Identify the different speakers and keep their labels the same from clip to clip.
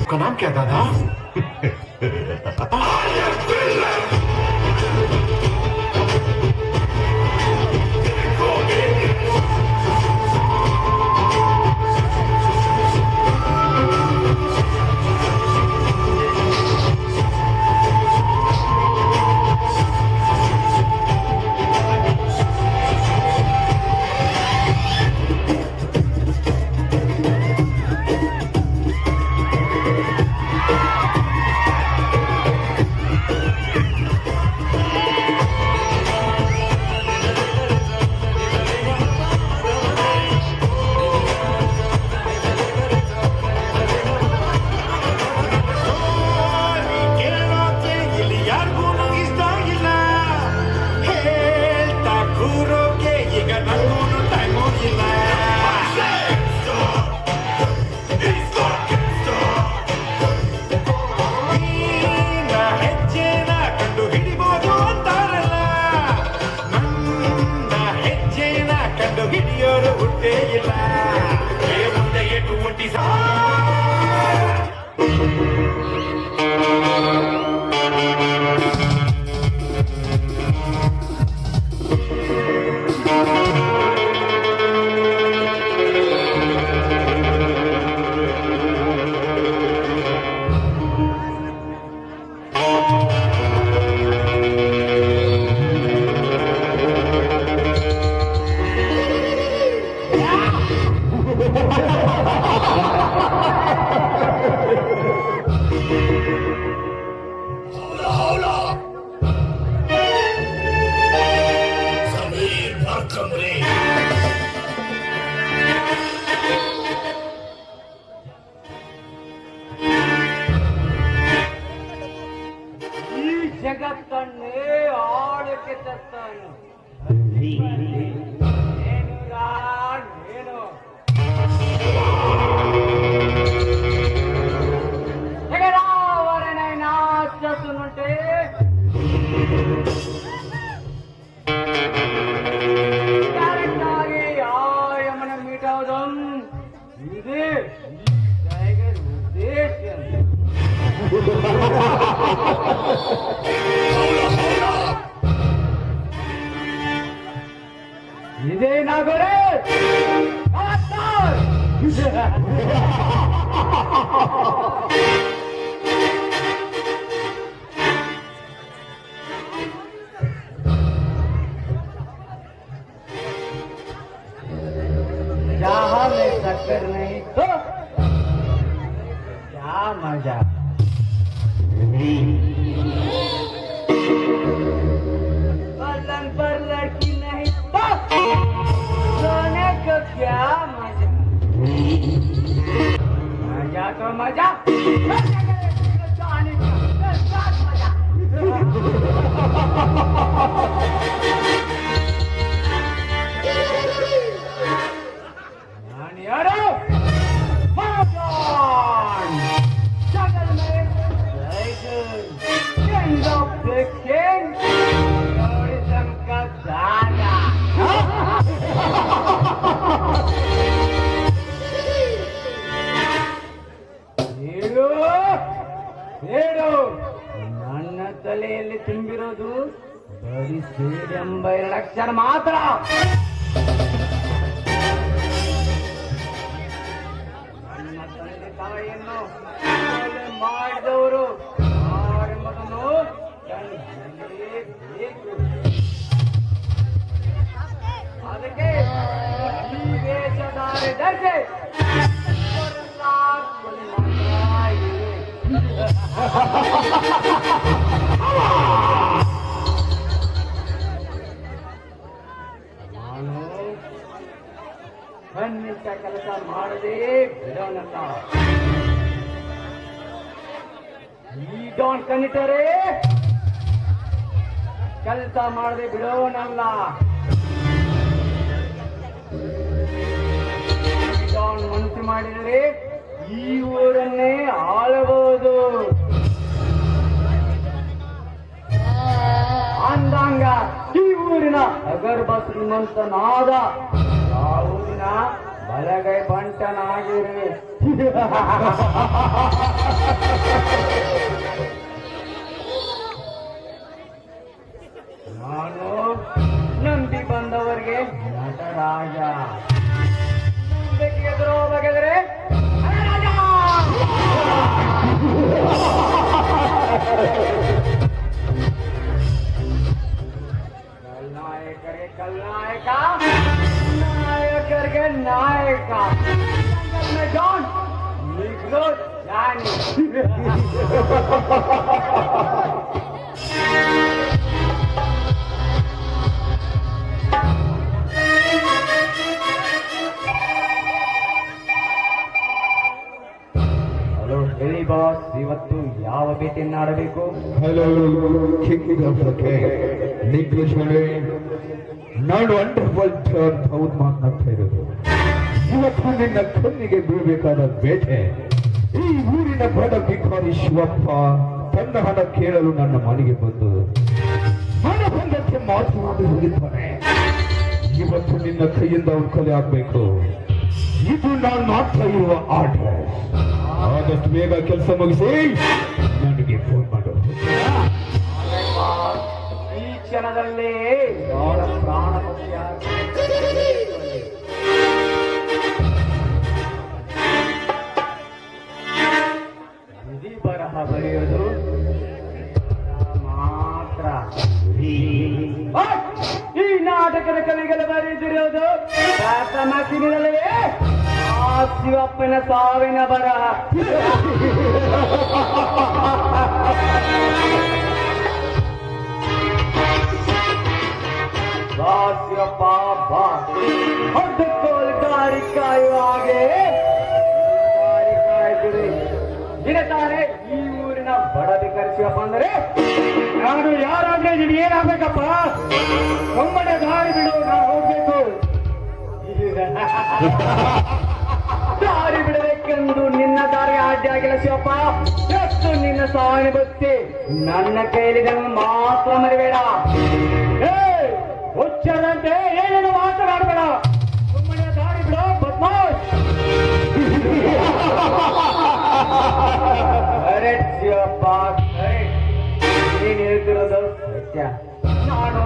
Speaker 1: का नाम क्या दादा?
Speaker 2: ಜಗತ್ತನ್ನೇ ಆಳಕ್ಕೆ ತರ್ತಾನು ಏನು జగరావరణైనా చేస్తున్నంటే డైరెక్ట్ ఆಗಿ ఆయమన మీట్ అవడం ఇదే టైగర్ ఉద్దేశం ఇదే నా గొర్రె जहाँ में टक्कर नहीं तो क्या मजा। पलंग पर लड़की नहीं तो सोने को क्या मजा। मजा तो मजा जाने का मजा। जंगल में king of the king, tourism का दादा। ಹೇಳು ಹೇಳು ನನ್ನ ತಲೆಯಲ್ಲಿ ತುಂಬಿರೋದು ಬರೀ ಸೇಡೆಂಬ 2 ಅಕ್ಷರ ಮಾತ್ರ. ನನ್ನ ತಂದೆ ತಾಯಿಯನ್ನು ಮಾಡಿದವರು ಯಾರೆಂಬುದನ್ನು ಬೇಕು. ಅದಕ್ಕೆ ಈ ವೇಷಧಾರೆ ಧರಿಸಿ ನಾನು ಖಂಡಿತ ಕೆಲಸ ಮಾಡದೆ ಬಿಡೋನಲ್ಲ. ಈ ಡಾನ್ ಕನಿಟರೆ ಕೆಲಸ ಮಾಡದೆ ಬಿಡೋನಲ್ಲ. ಡಾನ್ ಮನಸ್ಸು ಮಾಡಿದರೆ ಈ ಊರನ್ನೇ ಆಳಬಹುದು. ಅಂದಂಗ ಈ ಊರಿನ ಅಗರ್ಭ ಶ್ರೀಮಂತನಾದ ಆ ಊರಿನ ಬಲಗೈ ಬಂಟನಾಗಿರುವೆ. ನಾನು ನಂಬಿ ಬಂದವರಿಗೆ ನಟರಾಜ, ನಂಬಿಕೆಗೆ ದ್ರೋಹ ಬಗೆದರೆ ಹಣರಾಜ. ಕಲ್ನಾಯಕರಿಗೆ ಕಲ್ನಾಯಕ, ನಾಯಕರಿಗೆ ನಾಯಕ. ಜಾನ್ ನಿಗ್ರೋ ಜಾನಿ. ಹಲೋ ಹೇಳಿ ಬಾಸ್, ಇವತ್ತು ಯಾವ ಭೇಟಿಯನ್ನ ಆಡಬೇಕು?
Speaker 1: ಹಲೋ ಕಿಂಗ್ ಆಫ್ ದ ನಿಗ್ಲಿಷ್ಗಳೇ, ನಾನು ವಂಡರ್ಫುಲ್ ಟರ್ನ್ ಹೌದು ಮಾತನಾಡ್ತಾ ಇರೋದು. ಇವತ್ತು ನಿನ್ನ ಕಣ್ಣಿಗೆ ಬೀಳಬೇಕಾದ ಬೇಟೆ. ಈ ಊರಿನ ಬಡ ಭಿಕಾರಿ ಶಿವಪ್ಪ ತನ್ನ ಹಣ ಕೇಳಲು ನನ್ನ ಮನೆಗೆ ಬಂದು ಮನ ಬಂದಂತೆ ಮಾತನಾಡಿ ಹೋಗಿದ್ದಾನೆ. ಇವತ್ತು ನಿನ್ನ ಕೈಯಿಂದ ಅವನು ಕೊಲೆ ಆಗ್ಬೇಕು. ಇದು ನಾನು ಮಾಡ್ತಾ ಇರುವ ಆರ್ಡರ್. ಆದಷ್ಟು ಬೇಗ ಕೆಲಸ ಮುಗಿಸಿ ನನಗೆ ಫೋನ್ ಮಾಡು.
Speaker 2: ಈ ಕ್ಷಣದಲ್ಲಿ ಅವರ ಪ್ರಾಣ ಪಕ್ಷ ವಿಧಿ ಬರಹ ಬರೆಯೋದು ಮಾತ್ರ. ಈ ನಾಟಕದ ಕವಿಗಳು ಬರೆದಿರೋದು ಮಸಿನಲ್ಲೇ ಆ ಶಿವಪ್ಪನ ಸಾವಿನ ಬರಹ. ಬಾ ಶಿವಪ್ಪ ಬಾ, ಹೊಡ್ದುಕೋಲ್ ದಾರಿ ಕಾಯುವ ಹಾಗೆ ದಾರಿ ಕಾಯ್ದಿರಿ. ದಿನತಾರೆ ಈ ಊರಿನ ಬಡ ಭಿಕಾರಿ ಶಿವಪ್ಪ ಅಂದರೆ ನಾನು ಯಾರಾದ್ರೆ ನೀನು ಏನಾಗಬೇಕಪ್ಪ? ಒಮ್ಮನೆ ದಾರಿ ಬಿಡು, ನಾನು ಹೋಗ್ಬೇಕು. ದಾರಿ ಬಿಡಬೇಕೆಂದು ನಿನ್ನ ದಾರಿ ಅಡ್ಡಿ ಆಗಿಲ್ಲ ಶಿವಪ್ಪ. ಎಷ್ಟು ನಿನ್ನ ಸಹಾನುಭೂತಿ ನನ್ನ ಕೈಲಿದನ್ನು ಮಾತ್ರ ಮರಿಬೇಡ. ಹುಚ್ಚರಂತೆ ಏನೇನು ಮಾತನಾಡಬೇಡ. ಒಮ್ಮನೆ ದಾರಿ ಬಿಡು ಬದ್ಮಾಶ್. Correct Shivappa, correct. ನೀನ್ ಹೇಳ್ತಿರೋದು ಸತ್ಯ. ನಾನು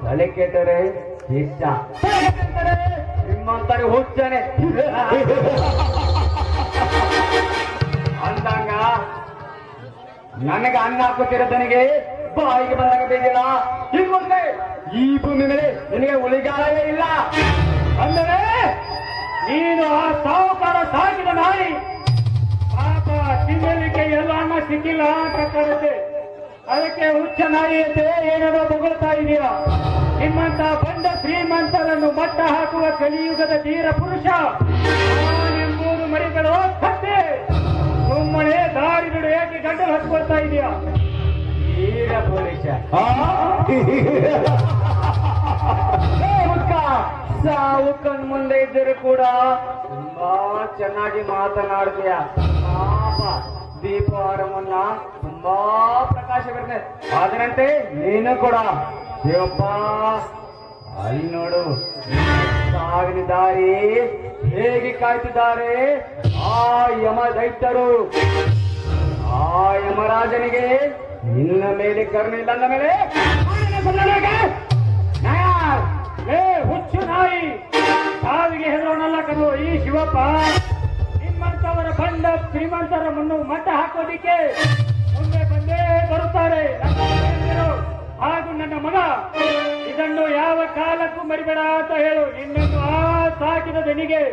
Speaker 2: ತಲೆ ಕೆಟ್ಟರೆ ಇಷ್ಟ, ನಿಮ್ಮಂತಾರೆ ಹುಚ್ಚನೆ ಅಂದಂಗ ನನಗೆ ಅನ್ನ ಹಾಕುತ್ತಿರೋದನಿಗೆ ಬಾಯಿಗೆ ಬಂದಾಗ ಬೇಕಿಲ್ಲ. ಈಗ ಮುಂದೆ ಈ ಭೂಮಿ ಮೇಲೆ ನಿನಗೆ ಉಳಿಗಾಲವೇ ಇಲ್ಲ. ಅಂದರೆ ನೀನು ಆ ಸಾಹುಕಾರ ಸಾಕಿದ ನಾಯಿ. ಪಾಪ ತಿನ್ನಲಿಕ್ಕೆ ಎಲ್ಲ ಅನ್ನ ಸಿಕ್ಕಿಲ್ಲ ಅಂತ ಕಾಣುತ್ತೆ. ಅದಕ್ಕೆ ಹುಚ್ಚ ನಾಯಿಯಂತೆ ಏನೇನೋ ಬೊಗಳ್ತಾ ಇದೆಯಾ. ನಿಮ್ಮಂತ ಬಂದ ಶ್ರೀಮಂತರನ್ನು ಮಟ್ಟ ಹಾಕುವ ಕಲಿಯುಗದ ಧೀರ ಪುರುಷ ಎಂಬುದು ಮರಿಗಳು ಕತ್ತೆ. ಸುಮ್ಮನೆ ದಾರಿ ಬಿಡು, ಏಕೆ ಗಂಟಲು ಹಚ್ಕೊಳ್ತಾ ಇದೆಯಾ? ಧೀರ ಪುರುಷ ಸಾವು ಕಣ್ ಮುಂದೆ ಇದ್ದರೂ ಕೂಡ ತುಂಬಾ ಚೆನ್ನಾಗಿ ಮಾತನಾಡ್ತೀಯ. ಪಾಪ ದೀಪವಾರವನ್ನ ತುಂಬಾ ಪ್ರಕಾಶ ಬರ್ತದೆ. ಅದರಂತೆ ನೀನು ಕೂಡ ಶಿವಪ್ಪ ಅಲ್ಲಿ ನೋಡು, ಸಾವಿನ ದಾರಿ ಹೇಗೆ ಕಾಯ್ತಿದ್ದಾರೆ ಆ ಯಮ ದೈತ್ಯರು. ಆ ಯಮರಾಜನಿಗೆ ನಿನ್ನ ಮೇಲೆ ಕರುಣೆ ಇಲ್ಲ ಅಂದ ಮೇಲೆ ಹುಚ್ಚು ನಾಯಿ ಸಾವಿಗೆ ಹೆದರೋನಲ್ಲ ಕಣೋ ಈ ಶಿವಪ್ಪ. ನಿಮ್ಮಂತವರ ಬಂದ ಶ್ರೀಮಂತರ ಮುನ್ನು ಮಟ್ಟ ಹಾಕೋದಿಕ್ಕೆ ಮುಂದೆ ಬಂದೇ ಬರುತ್ತಾರೆ ಹಾಗೂ ನನ್ನ ಮಗ. ಇದನ್ನು ಯಾವ ಕಾಲಕ್ಕೂ ಮರಿಬೇಡ ಅಂತ ಹೇಳು. ಇನ್ನೊಂದು ಆ ಸಾಕಿದ ದನಿಗೆ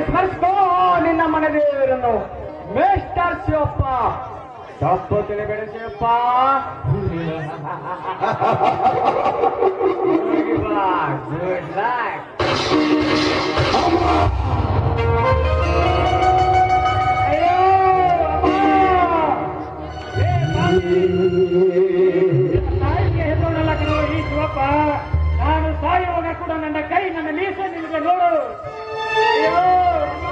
Speaker 2: ಸ್ಮರಿಸ್ಕೋ ನಿನ್ನ ಮನೆ ದೇವರನ್ನು. ಮೇಸ್ಟರ್ ಶಿವಪ್ಪ, ತಪ್ಪು ತಿಳಿಬೇಡ ಶಿವಪ್ಪ. Good luck. ಹೆದರೋನಲ್ಲ ಕಣೋ ಈ ಶಿವಪ್ಪ. ನಾನು ಸಾಯುವಾಗ ಕೂಡ ನನ್ನ ಕೈ ನನ್ನ ಮೀಸೆ ನಿನಗೆ ನೋಡು. ಅಯ್ಯೋ ಅಮ್ಮ.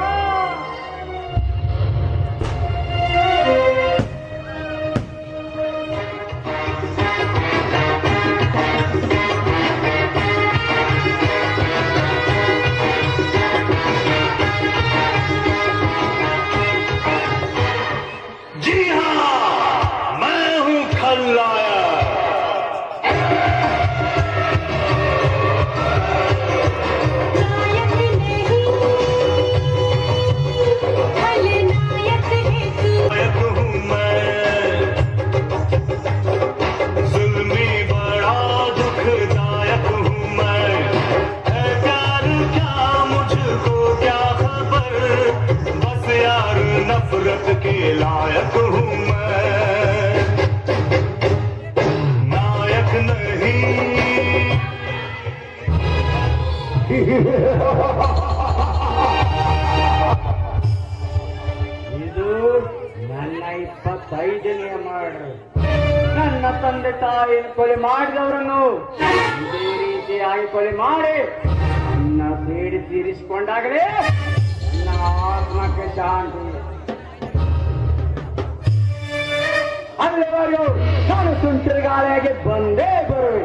Speaker 2: ಇದು ನನ್ನ 25ನೇ ಮರ್ಡರ್. ನನ್ನ ತಂದೆ ತಾಯಿಯನ್ನು ಕೊಲೆ ಮಾಡಿದವರನ್ನು ಇದೇ ರೀತಿಯಾಗಿ ಕೊಲೆ ಮಾಡಿ ನನ್ನ ಬೇಡಿ ತೀರಿಸಿಕೊಂಡಾಗಲೇ ನನ್ನ ಆತ್ಮಕ್ಕೆ ಶಾಂತಿ. ಅಲ್ಲಿವರೆಗೂ ನಾನು ಸುಂಟರಗಾಳಿಯಾಗಿ ಬಂದೇ ಬರುವೆ.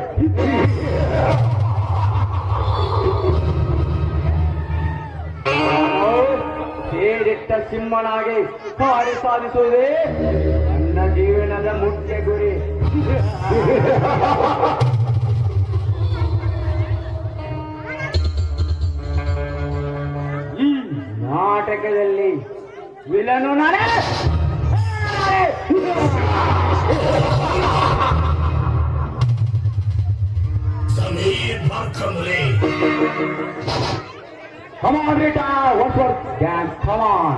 Speaker 2: ಸೇರಿಟ್ಟ ಸಿಂಹನಾಗಿ ಕಾರ್ಯ ಸಾಧಿಸುವುದೇ ನನ್ನ ಜೀವನದ ಮುಖ್ಯ ಗುರಿ. ಈ ನಾಟಕದಲ್ಲಿ ವಿಲನು ನಾನೇ. Come on, Rita, what's your dance? Come on.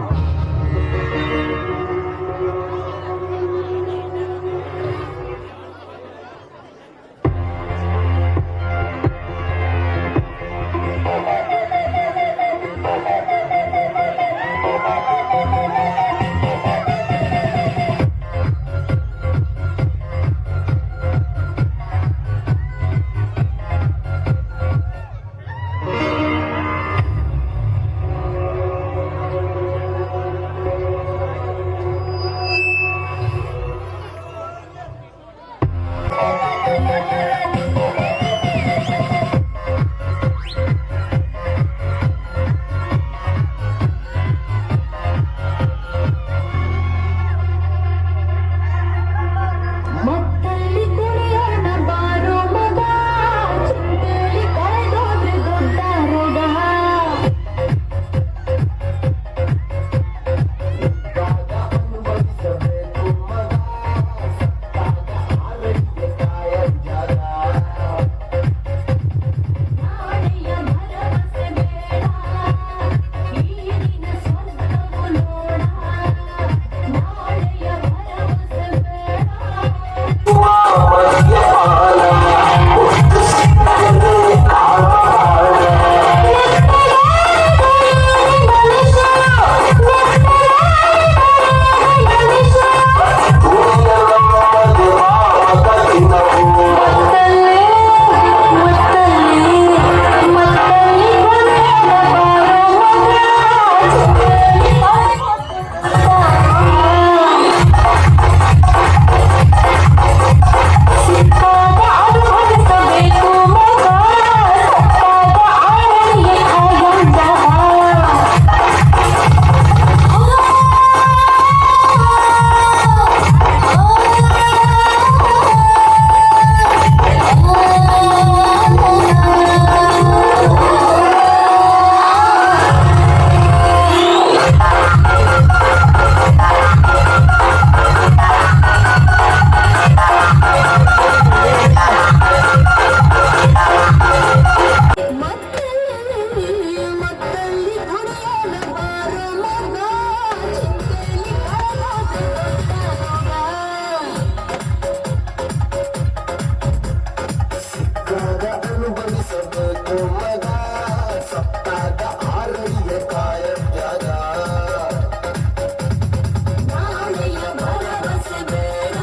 Speaker 3: ನಾಳೆಯ ಭರವಸೆ ಬೇಡ,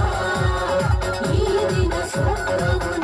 Speaker 3: ಈ ದಿನ ಸ್ವಪ್ನವು